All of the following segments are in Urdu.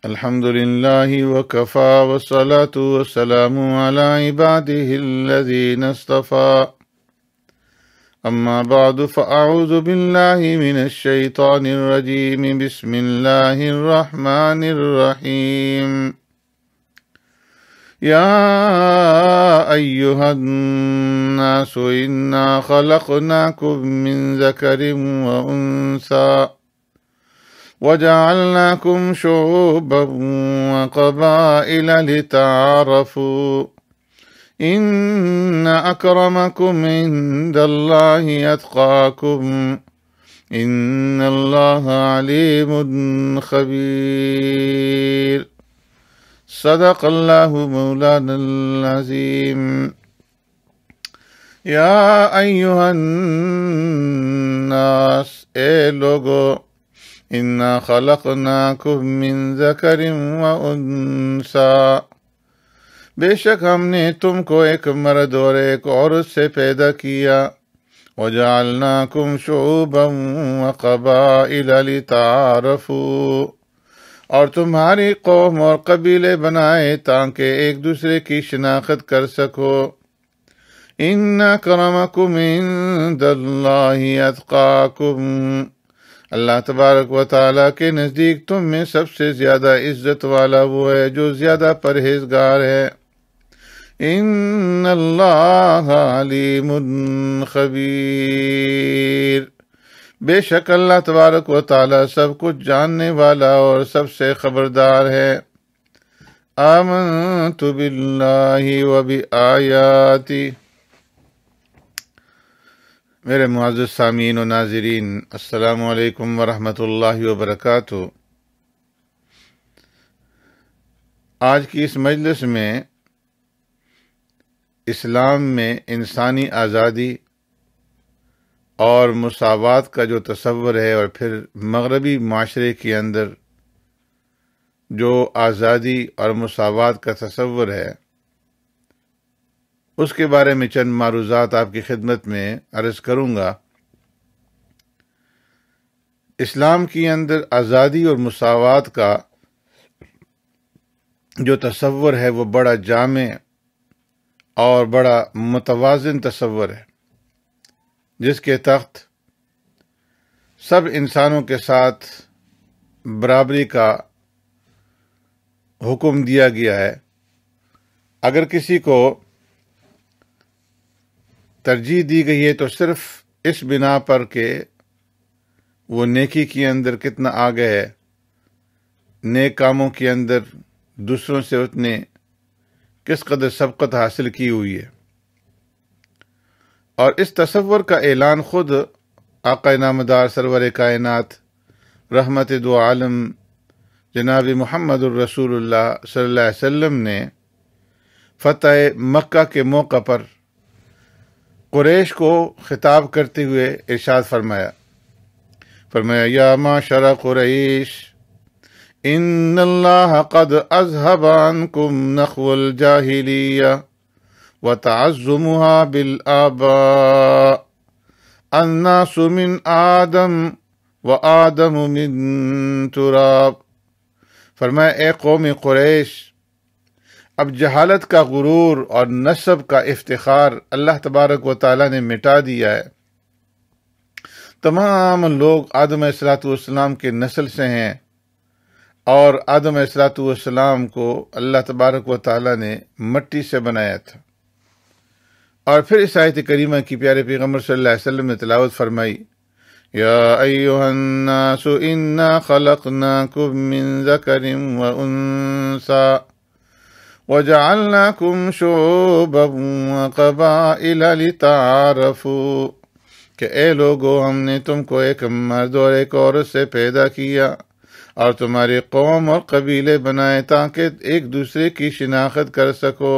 الحمد لله وكفى والصلاة والسلام على عباده الذين اصطفى أما بعد فأعوذ بالله من الشيطان الرجيم بسم الله الرحمن الرحيم يا أيها الناس إنا خلقناكم من ذكر وأنثى وجعلناكم شعوبا وقبائل لتعارفوا إن أكرمكم عند الله أتقاكم إن الله عليم خبير صدق الله مولانا العظيم يا أيها الناس اے لوگو اِنَّا خَلَقْنَاكُم مِّن ذَكَرٍ وَأُنثَىٰ بے شک ہم نے تم کو ایک مرد اور ایک عورت سے پیدا کیا وَجَعَلْنَاكُمْ شُعُوبًا وَقَبَائِلَ لِتَعَارَفُوا اور تمہاری قوم اور قبیلے بنائے تاکہ ایک دوسرے کی شناخت کر سکو إِنَّ أَكْرَمَكُمْ عِندَ اللَّهِ أَتْقَاكُمْ اللہ تبارک و تعالیٰ کے نزدیک تم میں سب سے زیادہ عزت والا وہ ہے جو زیادہ پرہیزگار ہے ان اللہ علیم خبیر بے شک اللہ تبارک و تعالیٰ سب کچھ جاننے والا اور سب سے خبردار ہے آمنت باللہ و بآیاتی میرے معزز سامعین و ناظرین السلام علیکم ورحمۃ اللہ وبرکاتہ۔ آج کی اس مجلس میں اسلام میں انسانی آزادی اور مساوات کا جو تصور ہے اور پھر مغربی معاشرے کے اندر جو آزادی اور مساوات کا تصور ہے اس کے بارے میں چند معروضات آپ کی خدمت میں عرض کروں گا۔ اسلام کے اندر آزادی اور مساوات کا جو تصور ہے وہ بڑا جامع اور بڑا متوازن تصور ہے جس کے تحت سب انسانوں کے ساتھ برابری کا حکم دیا گیا ہے۔ اگر کسی کو ترجیح دی گئی ہے تو صرف اس بنا پر کہ وہ نیکی کے اندر کتنا آگے ہے، نیک کاموں کے اندر دوسروں سے اتنے کس قدر سبقت حاصل کی ہوئی ہے، اور اس تصور کا اعلان خود آقا نامدار سرور کائنات رحمت دو عالم جناب محمد الرسول اللہ صلی اللہ علیہ وسلم نے فتح مکہ کے موقع پر قریش کو خطاب کرتے ہوئے ارشاد فرمایا یا معشر قریش ان اللہ قد اذهب عنکم نخو الجاہلیہ وتعظمها بالآباء الناس من آدم وآدم من تراب فرمایا اے قوم قریش اب جہالت کا غرور اور نسب کا افتخار اللہ تبارک و تعالیٰ نے مٹا دیا ہے۔ تمام لوگ آدم علیہ السلام کے نسل سے ہیں اور آدم علیہ السلام کو اللہ تبارک و تعالیٰ نے مٹی سے بنایا تھا۔ اور پھر اس آیت کریمہ کی پیارے پیغمبر صلی اللہ علیہ وسلم نے تلاوت فرمائی یا ایھا الناس انا خلقناکم من ذکر وانثی وَجَعَلْنَاكُمْ شُعُوبًا وَقَبَائِلَ لِتَعَارَفُوا کہ اے لوگو ہم نے تم کو ایک مرد اور ایک عورت سے پیدا کیا اور تمہاری قوم اور قبیلے بنائے تاکہ ایک دوسرے کی شناخت کر سکو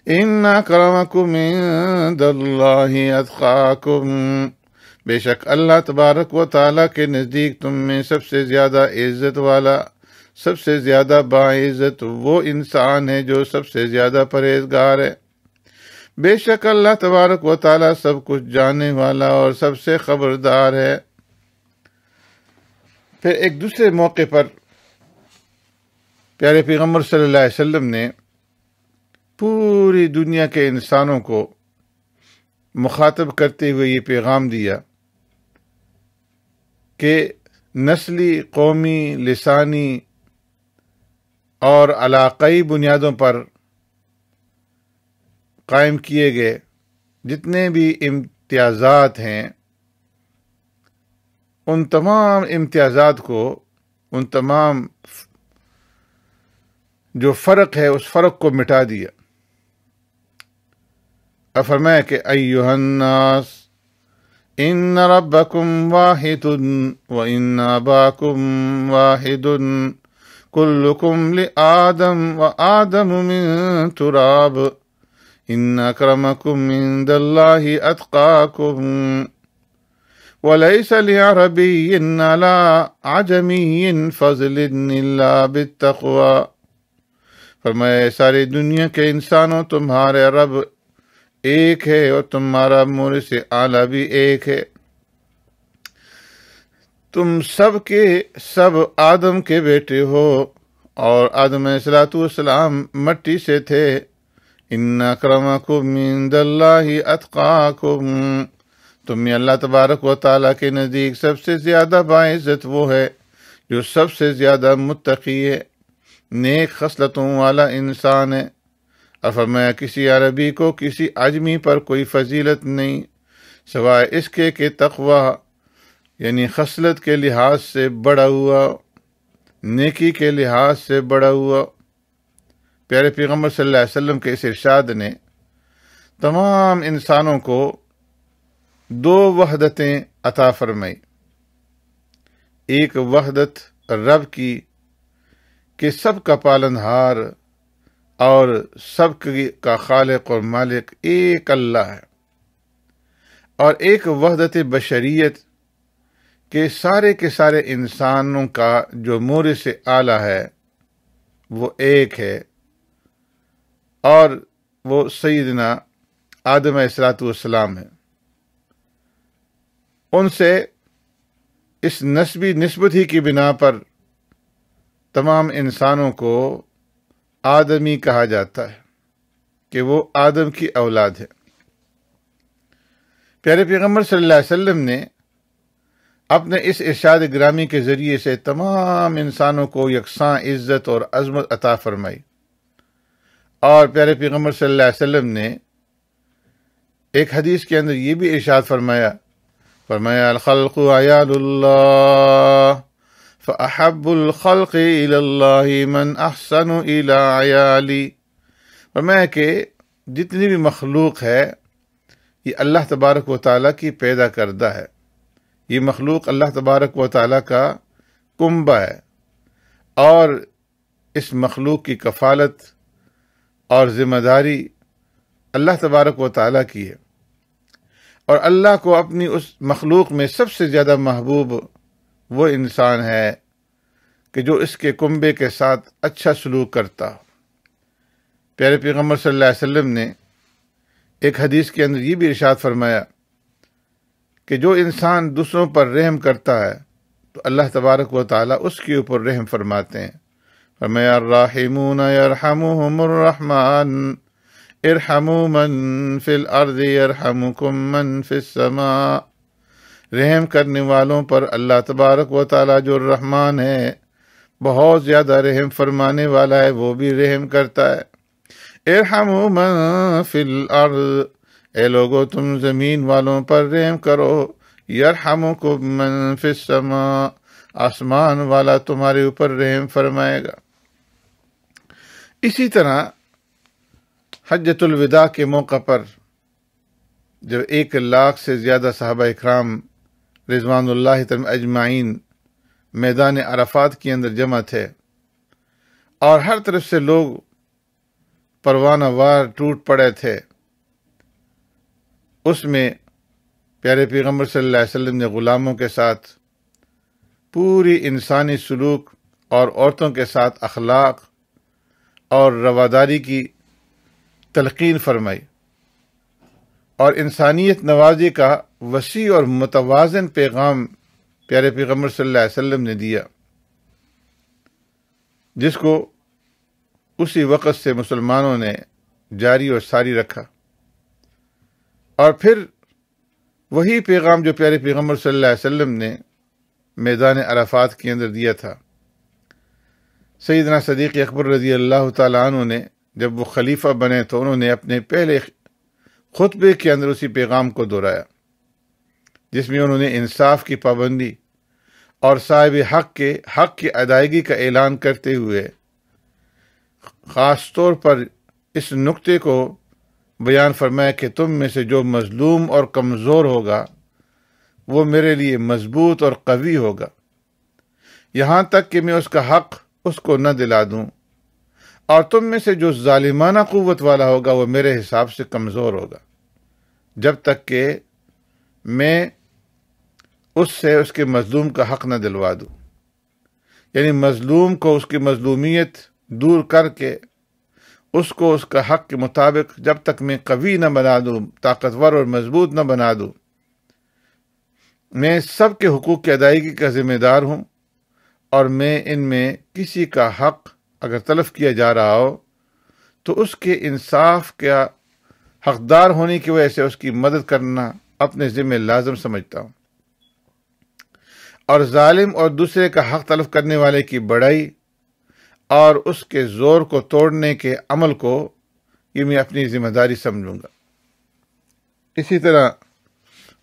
إِنَّ أَكْرَمَكُمْ عِندَ اللَّهِ أَتْقَاكُمْ بے شک اللہ تبارک و تعالیٰ کے نزدیک تم میں سب سے زیادہ عزت والا سب سے زیادہ باعزت وہ انسان ہے جو سب سے زیادہ پرہیزگار ہے۔ بے شک اللہ تبارک و تعالیٰ سب کچھ جاننے والا اور سب سے خبردار ہے۔ پھر ایک دوسرے موقع پر پیارے پیغمبر صلی اللہ علیہ وسلم نے پوری دنیا کے انسانوں کو مخاطب کرتے ہوئے یہ پیغام دیا کہ نسلی، قومی، لسانی اور علاقائی بنیادوں پر قائم کیے گئے جتنے بھی امتیازات ہیں، ان تمام امتیازات کو، ان تمام جو فرق ہے اس فرق کو مٹا دیا۔ اور فرمایا کہ ایھا الناس ان ربکم واحد وان اباکم واحد کلکم لآدم وآدم من تراب ان اکرمکم عند اللہ اتقاکم ولیس لعربی علی عجمی فضل الا بالتقوی۔ فرمایا ساری دنیا کے انسانوں تمہارے رب ایک ہے اور تمہارا مورث سے اعلیٰ بھی ایک ہے۔ تم سب کے سب آدم کے بیٹے ہو اور آدم علیہ السلام مٹی سے تھے۔ ان اکرمکم عند اللہ اتقاکم، تم میں اللہ تبارک و تعالیٰ کے نزدیک سب سے زیادہ باعزت وہ ہے جو سب سے زیادہ متقی ہے، نیک خصلتوں والا انسان ہے۔ اور فرمایا کسی عربی کو کسی عجمی پر کوئی فضیلت نہیں سوائے اس کے کہ تقوی یعنی خصلت کے لحاظ سے بڑا ہوا، نیکی کے لحاظ سے بڑا ہوا۔ پیارے پیغمبر صلی اللہ علیہ وسلم کے اس ارشاد نے تمام انسانوں کو دو وحدتیں عطا فرمائی۔ ایک وحدت رب کی کہ سب کا پالنہار اور سب کا خالق اور مالک ایک اللہ ہے، اور ایک وحدت بشریت کہ سارے کے سارے انسانوں کا جو مورث اعلیٰ ہے وہ ایک ہے، اور وہ سیدنا آدم علیہ السلام ہے۔ ان سے اس نسبی نسبت ہی کی بنا پر تمام انسانوں کو آدمی کہا جاتا ہے کہ وہ آدم کی اولاد ہے۔ پیارے پیغمبر صلی اللہ علیہ وسلم نے اپنے اس ارشاد گرامی کے ذریعے سے تمام انسانوں کو یکساں عزت اور عظمت عطا فرمائی، اور پیارے پیغمبر صلی اللہ علیہ وسلم نے ایک حدیث کے اندر یہ بھی ارشاد فرمایا الخلق عیال اللہ فأحب الخلق إلى الله من أحسن إلى عيالي۔ فرمایا کہ جتنی بھی مخلوق ہے یہ اللہ تبارک و تعالیٰ کی پیدا کردہ ہے، یہ مخلوق اللہ تبارک و تعالیٰ کا کنبہ ہے، اور اس مخلوق کی کفالت اور ذمہ داری اللہ تبارک و تعالیٰ کی ہے، اور اللہ کو اپنی اس مخلوق میں سب سے زیادہ محبوب وہ انسان ہے کہ جو اس کے کنبے کے ساتھ اچھا سلوک کرتا ہو۔ پیارے پیغمبر صلی اللہ علیہ وسلم نے ایک حدیث کے اندر یہ بھی ارشاد فرمایا کہ جو انسان دوسروں پر رحم کرتا ہے تو اللہ تبارک و تعالیٰ اس کے اوپر رحم فرماتے ہیں۔ فرمایا الراحمون یرحمهم الرحمن ارحموا من فی الارض یرحمکم من فی السماء۔ رحم کرنے والوں پر اللہ تبارک و تعالیٰ جو الرحمن ہے بہت زیادہ رحم فرمانے والا ہے، وہ بھی رحم کرتا ہے۔ ارحموا من فی الارض، اے لوگو تم زمین والوں پر رحم کرو، یرحمکم من فی السماء، آسمان والا تمہارے اوپر رحم فرمائے گا۔ اسی طرح حجۃ الوداع کے موقع پر جب 1,00,000 سے زیادہ صحابہ اکرام رضوان اللہ تعالی اجمعین میدان عرفات کے اندر جمع تھے، اور ہر طرف سے لوگ پروانہ وار ٹوٹ پڑے تھے، اس میں پیارے پیغمبر صلی اللہ علیہ وسلم نے غلاموں کے ساتھ پوری انسانی سلوک اور عورتوں کے ساتھ اخلاق اور رواداری کی تلقین فرمائی، اور انسانیت نوازی کا وسیع اور متوازن پیغام پیارے پیغمبر صلی اللہ علیہ وسلم نے دیا، جس کو اسی وقت سے مسلمانوں نے جاری اور ساری رکھا، اور پھر وہی پیغام جو پیارے پیغمبر صلی اللہ علیہ وسلم نے میدان عرفات کے اندر دیا تھا، سیدنا صدیق اکبر رضی اللہ تعالیٰ عنہ نے جب وہ خلیفہ بنے تو انہوں نے اپنے پہلے خطبے کے اندر اسی پیغام کو دہرایا، جس میں انہوں نے انصاف کی پابندی اور صاحب حق کی ادائیگی کا اعلان کرتے ہوئے خاص طور پر اس نقطے کو بیان فرمایا کہ تم میں سے جو مظلوم اور کمزور ہوگا وہ میرے لیے مضبوط اور قوی ہوگا، یہاں تک کہ میں اس کا حق اس کو نہ دلا دوں، اور تم میں سے جو ظالمانہ قوت والا ہوگا وہ میرے حساب سے کمزور ہوگا، جب تک کہ میں اس سے اس کے مظلوم کا حق نہ دلوا دوں۔ یعنی مظلوم کو اس کی مظلومیت دور کر کے اس کو اس کا حق کے مطابق جب تک میں قوی نہ بنا دوں، طاقتور اور مضبوط نہ بنا دوں، میں سب کے حقوق کی ادائیگی کا ذمہ دار ہوں، اور میں ان میں کسی کا حق اگر تلف کیا جا رہا ہو تو اس کے انصاف کا حقدار ہونے کی وجہ سے اس کی مدد کرنا اپنے ذمہ لازم سمجھتا ہوں، اور ظالم اور دوسرے کا حق تلف کرنے والے کی بڑائی اور اس کے زور کو توڑنے کے عمل کو یہ میں اپنی ذمہ داری سمجھوں گا۔ اسی طرح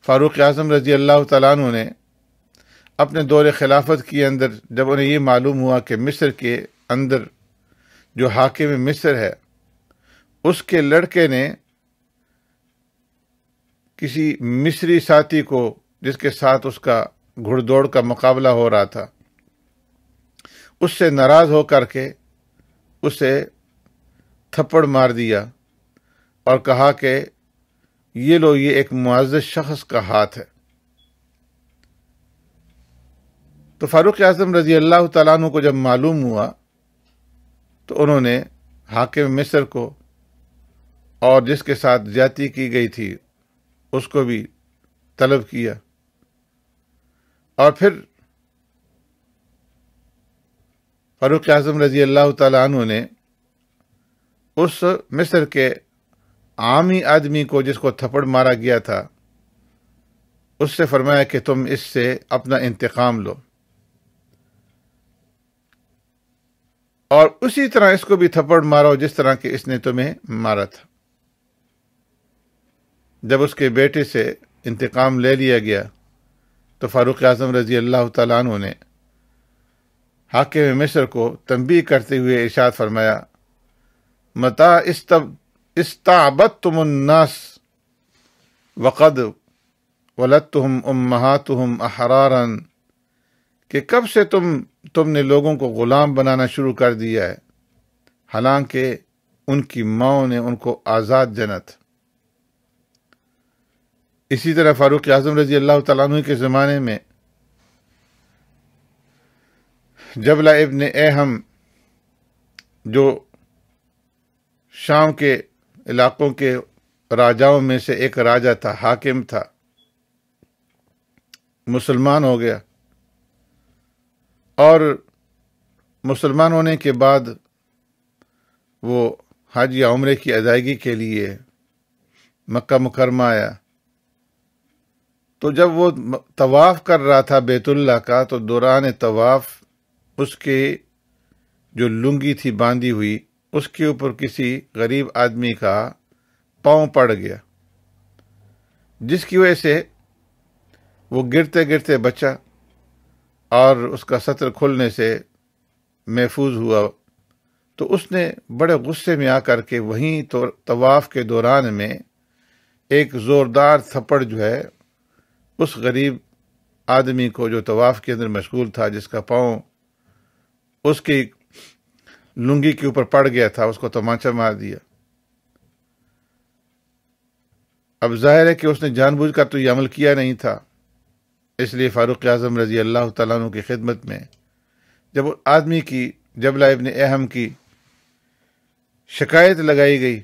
فاروق اعظم رضی اللہ تعالیٰ عنہ نے اپنے دور خلافت کے اندر جب انہیں یہ معلوم ہوا کہ مصر کے اندر جو حاکم مصر ہے اس کے لڑکے نے کسی مصری ساتھی کو جس کے ساتھ اس کا گھڑ دوڑ کا مقابلہ ہو رہا تھا، اس سے ناراض ہو کر کے اسے تھپڑ مار دیا اور کہا کہ یہ لو، یہ ایک معزز شخص کا ہاتھ ہے۔ تو فاروق اعظم رضی اللہ تعالیٰ عنہ کو جب معلوم ہوا تو انہوں نے حاکم مصر کو اور جس کے ساتھ زیادتی کی گئی تھی اس کو بھی طلب کیا، اور پھر فاروق اعظم رضی اللہ تعالیٰ عنہ نے اس مصر کے عامی آدمی کو جس کو تھپڑ مارا گیا تھا اس سے فرمایا کہ تم اس سے اپنا انتقام لو، اور اسی طرح اس کو بھی تھپڑ مارو جس طرح کہ اس نے تمہیں مارا تھا۔ جب اس کے بیٹے سے انتقام لے لیا گیا تو فاروق اعظم رضی اللہ تعالیٰ عنہ نے حاکم مصر کو تنبیہ کرتے ہوئے ارشاد فرمایا، متى استعبدتم الناس وقد ولدتهم امہاتهم احرارا، کہ کب سے تم نے لوگوں کو غلام بنانا شروع کر دیا ہے حالانکہ ان کی ماؤں نے ان کو آزاد جنا تھا۔ اسی طرح فاروق اعظم رضی اللہ تعالیٰ عنہ کے زمانے میں جبلہ ابن ایہم جو شام کے علاقوں کے راجاؤں میں سے ایک راجا تھا، حاکم تھا، مسلمان ہو گیا، اور مسلمان ہونے کے بعد وہ حج یا عمرے کی ادائیگی کے لیے مکہ مکرمہ آیا۔ تو جب وہ طواف کر رہا تھا بیت اللہ کا تو دوران طواف اس کے جو لنگی تھی باندھی ہوئی اس کے اوپر کسی غریب آدمی کا پاؤں پڑ گیا، جس کی وجہ سے وہ گرتے گرتے بچا اور اس کا سطر کھلنے سے محفوظ ہوا۔ تو اس نے بڑے غصے میں آ کر کے وہیں تو طواف کے دوران میں ایک زوردار تھپڑ جو ہے اس غریب آدمی کو جو طواف کے اندر مشغول تھا، جس کا پاؤں اس کی لنگی کے اوپر پڑ گیا تھا، اس کو تمانچہ مار دیا۔ اب ظاہر ہے کہ اس نے جان بوجھ کر تو یہ عمل کیا نہیں تھا، اس لیے فاروق اعظم رضی اللہ تعالیٰ عنہ کی خدمت میں جب آدمی کی جبلہ ابن ایہم کی شکایت لگائی گئی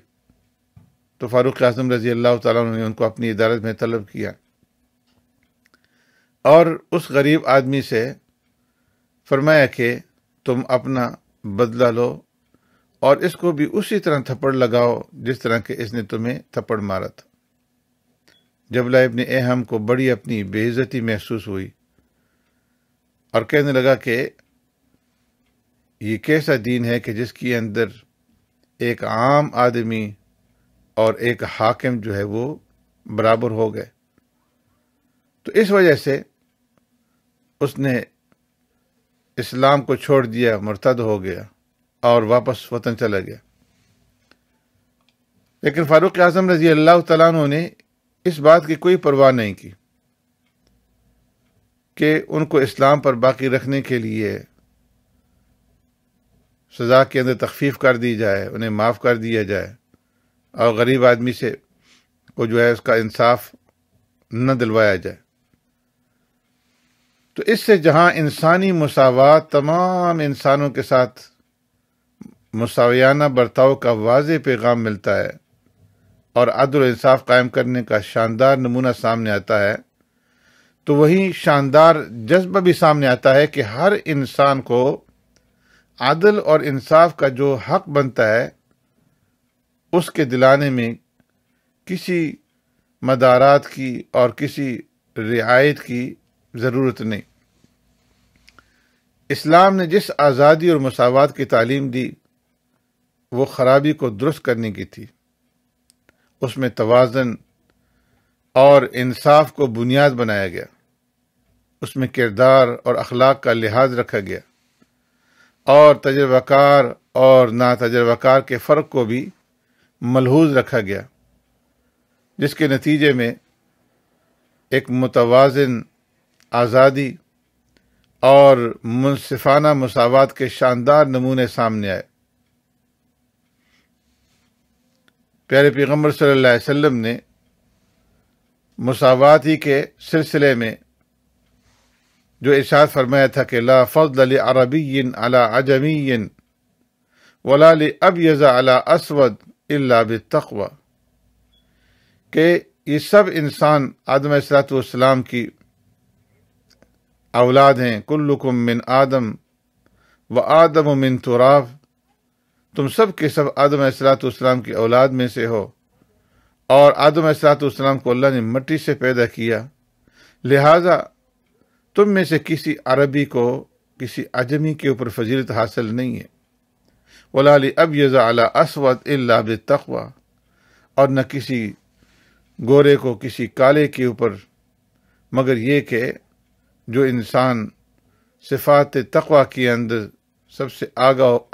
تو فاروق اعظم رضی اللہ تعالیٰ عنہ نے ان کو اپنی عدالت میں طلب کیا اور اس غریب آدمی سے فرمایا کہ تم اپنا بدلہ لو اور اس کو بھی اسی طرح تھپڑ لگاؤ جس طرح کہ اس نے تمہیں تھپڑ مارا تھا۔ جبلہ ابن احم کو بڑی اپنی بے عزتی محسوس ہوئی اور کہنے لگا کہ یہ کیسا دین ہے کہ جس کے اندر ایک عام آدمی اور ایک حاکم جو ہے وہ برابر ہو گئے۔ تو اس وجہ سے اس نے اسلام کو چھوڑ دیا، مرتد ہو گیا اور واپس وطن چلا گیا۔ لیکن فاروق اعظم رضی اللہ تعالیٰ عنہ نے اس بات کی کوئی پرواہ نہیں کی کہ ان کو اسلام پر باقی رکھنے کے لیے سزا کے اندر تخفیف کر دی جائے، انہیں معاف کر دیا جائے اور غریب آدمی سے کو جو ہے اس کا انصاف نہ دلوایا جائے۔ تو اس سے جہاں انسانی مساوات، تمام انسانوں کے ساتھ مساویانہ برتاؤ کا واضح پیغام ملتا ہے اور عدل و انصاف قائم کرنے کا شاندار نمونہ سامنے آتا ہے، تو وہی شاندار جذبہ بھی سامنے آتا ہے کہ ہر انسان کو عدل اور انصاف کا جو حق بنتا ہے اس کے دلانے میں کسی مدارات کی اور کسی رعایت کی ضرورت نہیں۔ اسلام نے جس آزادی اور مساوات کی تعلیم دی وہ خرابی کو درست کرنے کی تھی۔ اس میں توازن اور انصاف کو بنیاد بنایا گیا، اس میں کردار اور اخلاق کا لحاظ رکھا گیا اور تجربہ کار اور ناتجربہ کار کے فرق کو بھی ملحوظ رکھا گیا، جس کے نتیجے میں ایک متوازن آزادی اور منصفانہ مساوات کے شاندار نمونے سامنے آئے۔ پیارے پیغمبر صلی اللہ علیہ وسلم نے مساوات ہی کے سلسلے میں جو ارشاد فرمایا تھا کہ لا فضل لعربی علی عجمی ولا لابیض علی اسود الا بالتقوی، کہ یہ سب انسان آدم علیہ السلام کی اولاد ہیں، کلکم من آدم و آدم من تراب، تم سب کے سب آدم علیہ السلام کی اولاد میں سے ہو اور آدم علیہ السلام کو اللہ نے مٹی سے پیدا کیا، لہذا تم میں سے کسی عربی کو کسی عجمی کے اوپر فضیلت حاصل نہیں ہے، ولا لابیض علی اسود الا بالتقوی، اور نہ کسی گورے کو کسی کالے کے اوپر مگر یہ کہ جو انسان صفات تقوی کے اندر سب سے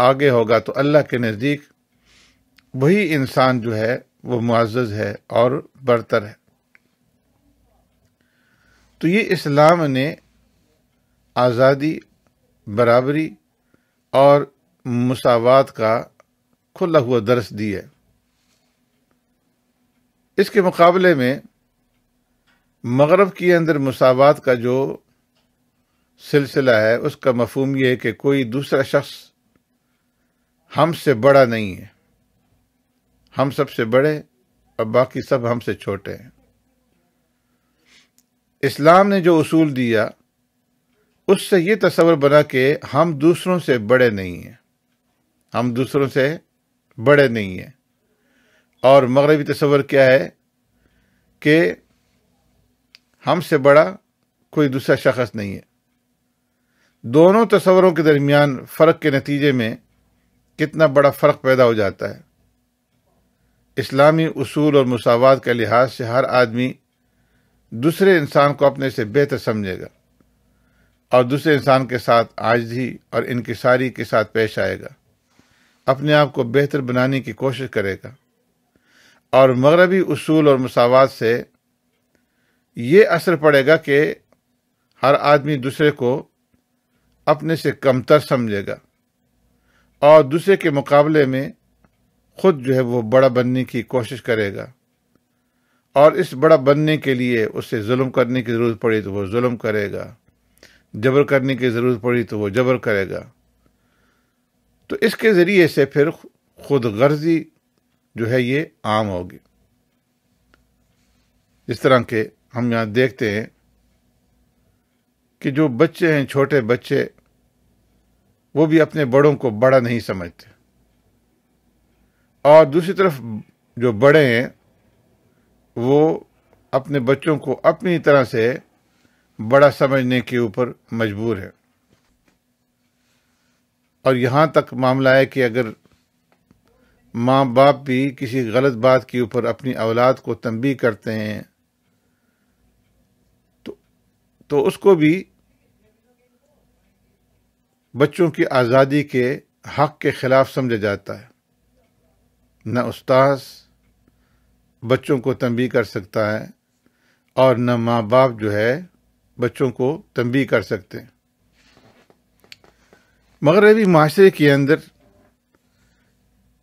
آگے ہوگا تو اللہ کے نزدیک وہی انسان جو ہے وہ معزز ہے اور برتر ہے۔ تو یہ اسلام نے آزادی، برابری اور مساوات کا کھلا ہوا درس دی ہے۔ اس کے مقابلے میں مغرب کے اندر مساوات کا جو سلسلہ ہے اس کا مفہوم یہ ہے کہ کوئی دوسرا شخص ہم سے بڑا نہیں ہے، ہم سب سے بڑے اور باقی سب ہم سے چھوٹے ہیں۔ اسلام نے جو اصول دیا اس سے یہ تصور بنا کہ ہم دوسروں سے بڑے نہیں ہیں، ہم دوسروں سے بڑے نہیں ہیں، اور مغربی تصور کیا ہے کہ ہم سے بڑا کوئی دوسرا شخص نہیں ہے۔ دونوں تصوروں کے درمیان فرق کے نتیجے میں کتنا بڑا فرق پیدا ہو جاتا ہے۔ اسلامی اصول اور مساوات کے لحاظ سے ہر آدمی دوسرے انسان کو اپنے سے بہتر سمجھے گا اور دوسرے انسان کے ساتھ عاجزی اور انکساری کے ساتھ پیش آئے گا، اپنے آپ کو بہتر بنانے کی کوشش کرے گا۔ اور مغربی اصول اور مساوات سے یہ اثر پڑے گا کہ ہر آدمی دوسرے کو اپنے سے کمتر سمجھے گا اور دوسرے کے مقابلے میں خود جو ہے وہ بڑا بننے کی کوشش کرے گا، اور اس بڑا بننے کے لیے اسے ظلم کرنے کی ضرورت پڑی تو وہ ظلم کرے گا، جبر کرنے کی ضرورت پڑی تو وہ جبر کرے گا۔ تو اس کے ذریعے سے پھر خود غرضی جو ہے یہ عام ہوگی۔ اس طرح کے ہم یہاں دیکھتے ہیں کہ جو بچے ہیں، چھوٹے بچے، وہ بھی اپنے بڑوں کو بڑا نہیں سمجھتے، اور دوسری طرف جو بڑے ہیں وہ اپنے بچوں کو اپنی طرح سے بڑا سمجھنے کے اوپر مجبور ہے، اور یہاں تک معاملہ ہے کہ اگر ماں باپ بھی کسی غلط بات کے اوپر اپنی اولاد کو تنبیہ کرتے ہیں تو اس کو بھی بچوں کی آزادی کے حق کے خلاف سمجھا جاتا ہے۔ نہ استاذ بچوں کو تنبیہ کر سکتا ہے اور نہ ماں باپ جو ہے بچوں کو تنبیہ کر سکتے ہیں۔ مغربی معاشرے کے اندر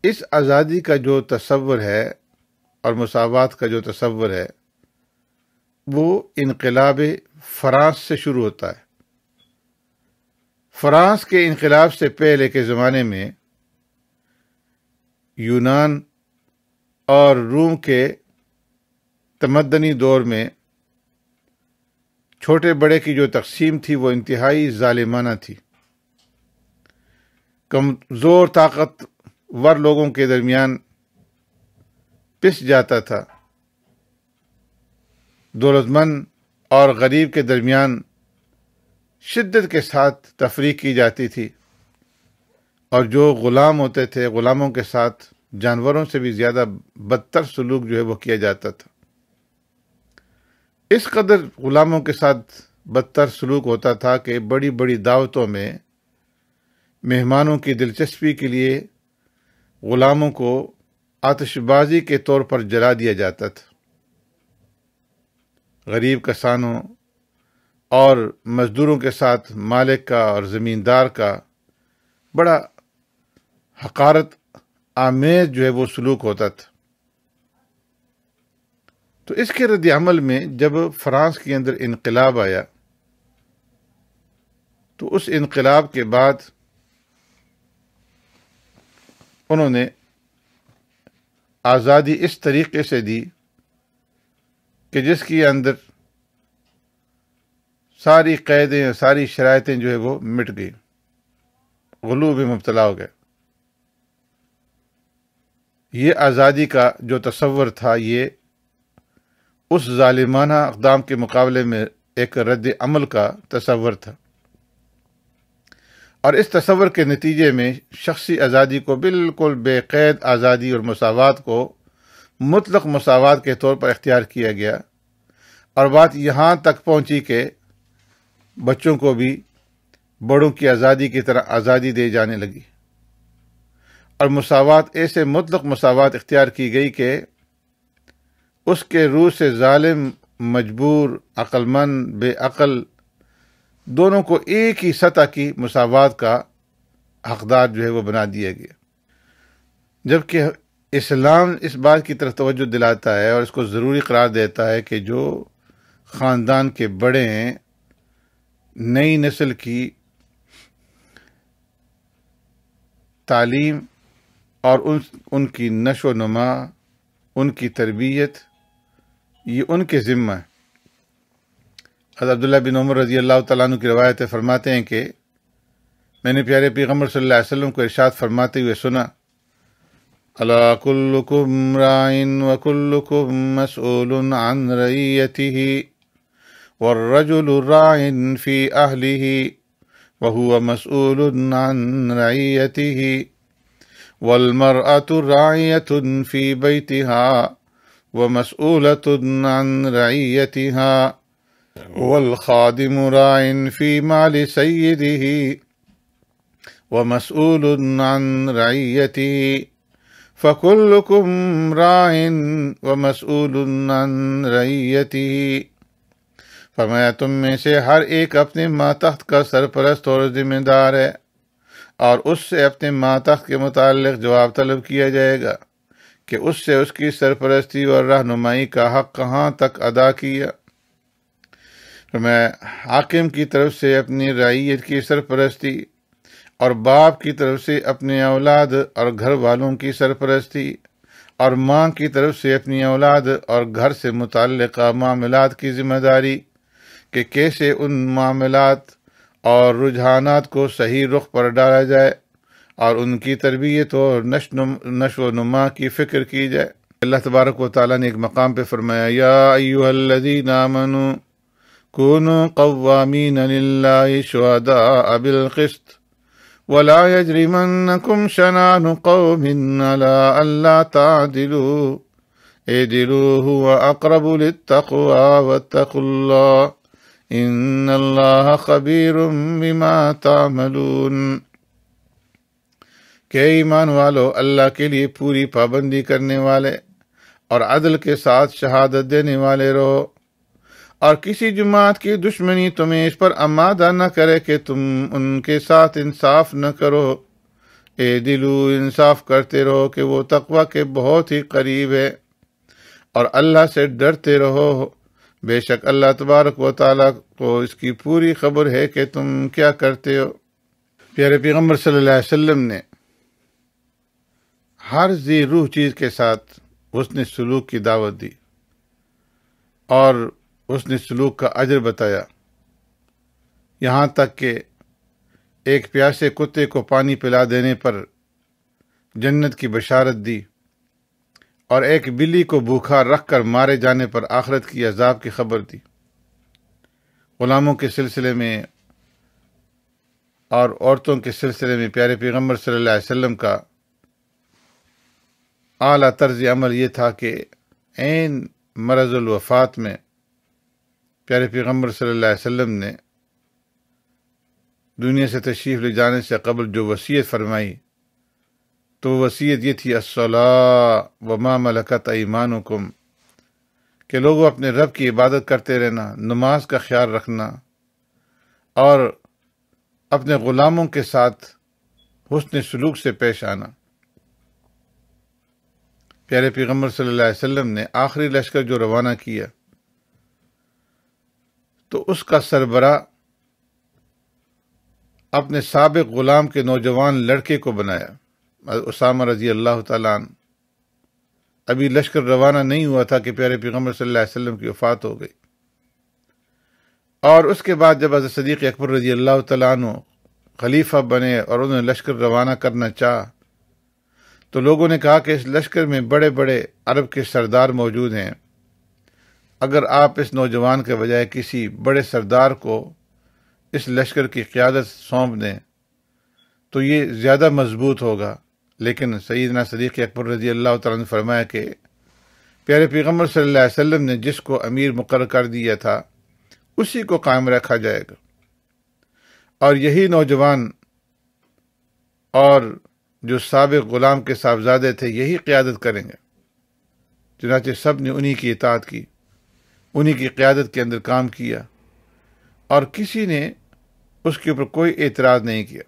اس آزادی کا جو تصور ہے اور مساوات کا جو تصور ہے وہ انقلاب فرانس سے شروع ہوتا ہے۔ فرانس کے انقلاب سے پہلے کے زمانے میں یونان اور روم کے تمدنی دور میں چھوٹے بڑے کی جو تقسیم تھی وہ انتہائی ظالمانہ تھی۔ کمزور طاقتور لوگوں کے درمیان پس جاتا تھا، دولت مند اور غریب کے درمیان شدت کے ساتھ تفریق کی جاتی تھی، اور جو غلام ہوتے تھے غلاموں کے ساتھ جانوروں سے بھی زیادہ بدتر سلوک جو ہے وہ کیا جاتا تھا۔ اس قدر غلاموں کے ساتھ بدتر سلوک ہوتا تھا کہ بڑی بڑی دعوتوں میں مہمانوں کی دلچسپی کے لیے غلاموں کو آتش بازی کے طور پر جلا دیا جاتا تھا۔ غریب کسانوں اور مزدوروں کے ساتھ مالک کا اور زمیندار کا بڑا حقارت آمیز جو ہے وہ سلوک ہوتا تھا۔ تو اس کے رد عمل میں جب فرانس کے اندر انقلاب آیا تو اس انقلاب کے بعد انہوں نے آزادی اس طریقے سے دی کہ جس کے اندر ساری قیدیں ساری شرائطیں جو ہے وہ مٹ گئی، غلو میں مبتلا ہو گئے۔ یہ آزادی کا جو تصور تھا یہ اس ظالمانہ اقدام کے مقابلے میں ایک رد عمل کا تصور تھا، اور اس تصور کے نتیجے میں شخصی آزادی کو بالکل بے قید آزادی اور مساوات کو مطلق مساوات کے طور پر اختیار کیا گیا، اور بات یہاں تک پہنچی کہ بچوں کو بھی بڑوں کی آزادی کی طرح آزادی دی جانے لگی، اور مساوات ایسے مطلق مساوات اختیار کی گئی کہ اس کے روح سے ظالم، مجبور، عقل مند، بے عقل دونوں کو ایک ہی سطح کی مساوات کا حقدار جو ہے وہ بنا دیا گیا۔ جبکہ اسلام اس بات کی طرف توجہ دلاتا ہے اور اس کو ضروری قرار دیتا ہے کہ جو خاندان کے بڑے ہیں نئی نسل کی تعلیم اور ان کی نشو و نما، ان کی تربیت، یہ ان کے ذمہ ہے۔ حضرت عبداللہ بن عمر رضی اللہ تعالیٰ عنہ کی روایت فرماتے ہیں کہ میں نے پیارے پیغمبر صلی اللہ علیہ وسلم کو ارشاد فرماتے ہوئے سنا، الا کلکم راعٍ وکلکم مسئول عن رعیتہ والرجل راع فی اہلہ وہو مسئول عن رعیتہ والمرأة راعیة فی بیتها ومسئولة عن رعیتها والخادم راع فی مال سیدہ ومسئول عن رعیتہ فکلکم راع ومسئول عن رعیتہ۔ فرمایا تم میں سے ہر ایک اپنے ماتحت کا سرپرست اور ذمہ دار ہے، اور اس سے اپنے ماتحت کے متعلق جواب طلب کیا جائے گا کہ اس سے اس کی سرپرستی اور رہنمائی کا حق کہاں تک ادا کیا۔ فرمایا حاکم کی طرف سے اپنی رعیت کی سرپرستی اور باپ کی طرف سے اپنے اولاد اور گھر والوں کی سرپرستی اور ماں کی طرف سے اپنی اولاد اور گھر سے متعلقہ معاملات کی ذمہ داری کہ کیسے ان معاملات اور رجحانات کو صحیح رخ پر ڈالا جائے اور ان کی تربیت اور نشو و نما کی فکر کی جائے۔ اللہ تبارک و تعالیٰ نے ایک مقام پہ فرمایا یا ایھا الذین آمنوا کونوا قوامین للہ شہداء بالقسط ولا یجرمنکم شنآن قوم علی الا تعدلوا اعدلوا هو اقرب للتقوى واتقوا اللہ ان اللہ خبیر بما تعملون۔ کہ ایمان والو اللہ کے لیے پوری پابندی کرنے والے اور عدل کے ساتھ شہادت دینے والے رہو، اور کسی جماعت کی دشمنی تمہیں اس پر آمادہ نہ کرے کہ تم ان کے ساتھ انصاف نہ کرو۔ اعدلوا انصاف کرتے رہو کہ وہ تقوی کے بہت ہی قریب ہے، اور اللہ سے ڈرتے رہو، بے شک اللہ تبارک و تعالیٰ کو اس کی پوری خبر ہے کہ تم کیا کرتے ہو۔ پیارے پیغمبر صلی اللہ علیہ وسلم نے ہر ذی روح چیز کے ساتھ حسن سلوک کی دعوت دی اور حسن سلوک کا اجر بتایا، یہاں تک کہ ایک پیاسے کتے کو پانی پلا دینے پر جنت کی بشارت دی، اور ایک بلی کو بھوکا رکھ کر مارے جانے پر آخرت کی عذاب کی خبر دی۔ غلاموں کے سلسلے میں اور عورتوں کے سلسلے میں پیارے پیغمبر صلی اللہ علیہ وسلم کا اعلیٰ طرز عمل یہ تھا کہ عین مرض الوفات میں پیارے پیغمبر صلی اللہ علیہ وسلم نے دنیا سے تشریف لے جانے سے قبل جو وصیت فرمائی، تو وہ وصیت یہ تھی الصلاۃ وما ملکت ایمانکم، کہ لوگوں اپنے رب کی عبادت کرتے رہنا، نماز کا خیال رکھنا، اور اپنے غلاموں کے ساتھ حسن سلوک سے پیش آنا۔ پیارے پیغمبر صلی اللہ علیہ وسلم نے آخری لشکر جو روانہ کیا تو اس کا سربراہ اپنے سابق غلام کے نوجوان لڑکے کو بنایا، اسامہ رضی اللہ تعالیٰ عنہ۔ ابھی لشکر روانہ نہیں ہوا تھا کہ پیارے پیغمبر صلی اللہ علیہ وسلم کی وفات ہو گئی، اور اس کے بعد جب حضرت صدیق اکبر رضی اللہ تعالیٰ عنہ خلیفہ بنے اور انہوں نے لشکر روانہ کرنا چاہا، تو لوگوں نے کہا کہ اس لشکر میں بڑے بڑے عرب کے سردار موجود ہیں، اگر آپ اس نوجوان کے بجائے کسی بڑے سردار کو اس لشکر کی قیادت سونپ دیں تو یہ زیادہ مضبوط ہوگا۔ لیکن سیدنا صدیق اکبر رضی اللہ تعالیٰ نے فرمایا کہ پیارے پیغمبر صلی اللہ علیہ وسلم نے جس کو امیر مقرر کر دیا تھا اسی کو قائم رکھا جائے گا، اور یہی نوجوان اور جو سابق غلام کے صاحبزادے تھے یہی قیادت کریں گے۔ چنانچہ سب نے انہی کی اطاعت کی، انہی کی قیادت کے اندر کام کیا، اور کسی نے اس کے اوپر کوئی اعتراض نہیں کیا۔